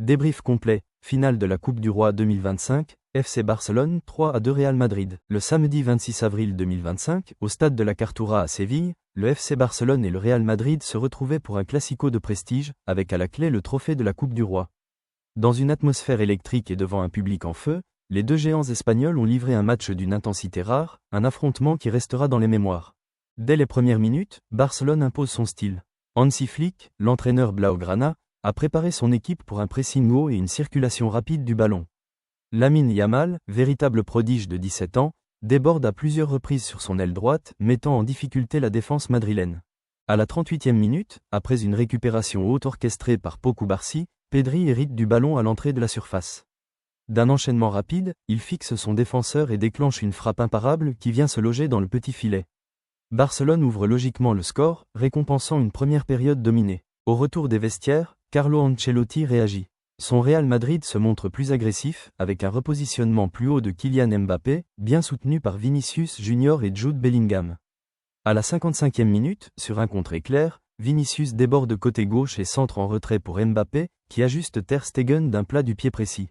Débrief complet, finale de la Coupe du Roi 2025, FC Barcelone 3-2 Real Madrid. Le samedi 26 avril 2025, au stade de la Cartuja à Séville, le FC Barcelone et le Real Madrid se retrouvaient pour un classico de prestige, avec à la clé le trophée de la Coupe du Roi. Dans une atmosphère électrique et devant un public en feu, les deux géants espagnols ont livré un match d'une intensité rare, un affrontement qui restera dans les mémoires. Dès les premières minutes, Barcelone impose son style. Hansi Flick, l'entraîneur blaugrana, a préparé son équipe pour un pressing haut et une circulation rapide du ballon. Lamine Yamal, véritable prodige de 17 ans, déborde à plusieurs reprises sur son aile droite, mettant en difficulté la défense madrilène. À la 38e minute, après une récupération haute orchestrée par Pau Cubarsí, Pedri hérite du ballon à l'entrée de la surface. D'un enchaînement rapide, il fixe son défenseur et déclenche une frappe imparable qui vient se loger dans le petit filet. Barcelone ouvre logiquement le score, récompensant une première période dominée. Au retour des vestiaires, Carlo Ancelotti réagit. Son Real Madrid se montre plus agressif, avec un repositionnement plus haut de Kylian Mbappé, bien soutenu par Vinicius Junior et Jude Bellingham. À la 55e minute, sur un contre éclair, Vinicius déborde côté gauche et centre en retrait pour Mbappé, qui ajuste Ter Stegen d'un plat du pied précis.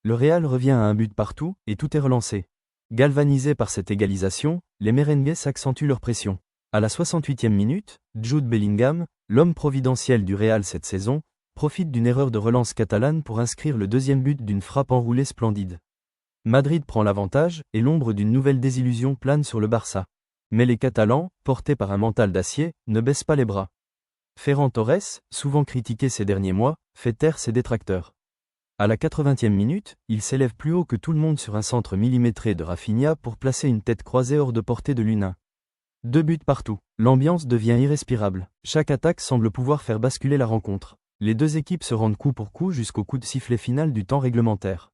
Le Real revient à un but partout, et tout est relancé. Galvanisés par cette égalisation, les merengues accentuent leur pression. À la 68e minute, Jude Bellingham, l'homme providentiel du Real cette saison, profite d'une erreur de relance catalane pour inscrire le deuxième but d'une frappe enroulée splendide. Madrid prend l'avantage, et l'ombre d'une nouvelle désillusion plane sur le Barça. Mais les Catalans, portés par un mental d'acier, ne baissent pas les bras. Ferran Torres, souvent critiqué ces derniers mois, fait taire ses détracteurs. À la 80e minute, il s'élève plus haut que tout le monde sur un centre millimétré de Rafinha pour placer une tête croisée hors de portée de l'Unin. 2 buts partout. L'ambiance devient irrespirable. Chaque attaque semble pouvoir faire basculer la rencontre. Les deux équipes se rendent coup pour coup jusqu'au coup de sifflet final du temps réglementaire.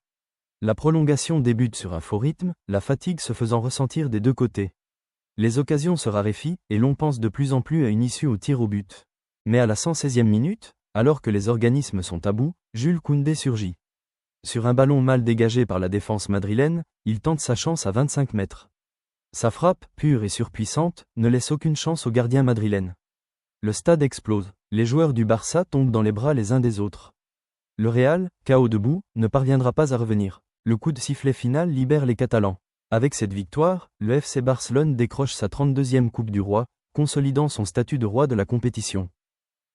La prolongation débute sur un faux rythme, la fatigue se faisant ressentir des deux côtés. Les occasions se raréfient, et l'on pense de plus en plus à une issue au tir au but. Mais à la 116e minute, alors que les organismes sont à bout, Jules Koundé surgit. Sur un ballon mal dégagé par la défense madrilène, il tente sa chance à 25 mètres. Sa frappe, pure et surpuissante, ne laisse aucune chance au gardien madrilène. Le stade explose. Les joueurs du Barça tombent dans les bras les uns des autres. Le Real, KO debout, ne parviendra pas à revenir. Le coup de sifflet final libère les Catalans. Avec cette victoire, le FC Barcelone décroche sa 32e Coupe du Roi, consolidant son statut de roi de la compétition.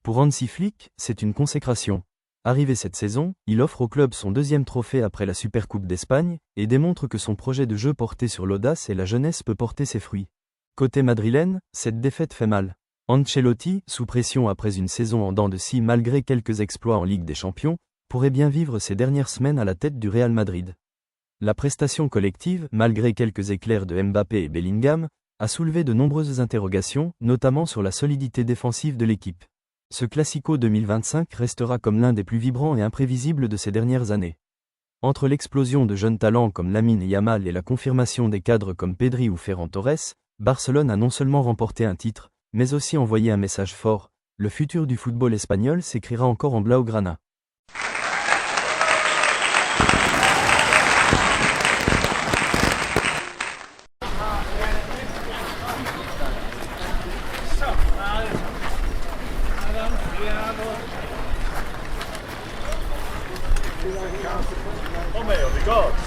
Pour Hansi Flick, c'est une consécration. Arrivé cette saison, il offre au club son deuxième trophée après la Supercoupe d'Espagne, et démontre que son projet de jeu porté sur l'audace et la jeunesse peut porter ses fruits. Côté madrilène, cette défaite fait mal. Ancelotti, sous pression après une saison en dents de scie malgré quelques exploits en Ligue des Champions, pourrait bien vivre ses dernières semaines à la tête du Real Madrid. La prestation collective, malgré quelques éclairs de Mbappé et Bellingham, a soulevé de nombreuses interrogations, notamment sur la solidité défensive de l'équipe. Ce Classico 2025 restera comme l'un des plus vibrants et imprévisibles de ces dernières années. Entre l'explosion de jeunes talents comme Lamine Yamal et la confirmation des cadres comme Pedri ou Ferran Torres, Barcelone a non seulement remporté un titre, mais aussi envoyé un message fort: le futur du football espagnol s'écrira encore en blaugrana. Oh meu, de God!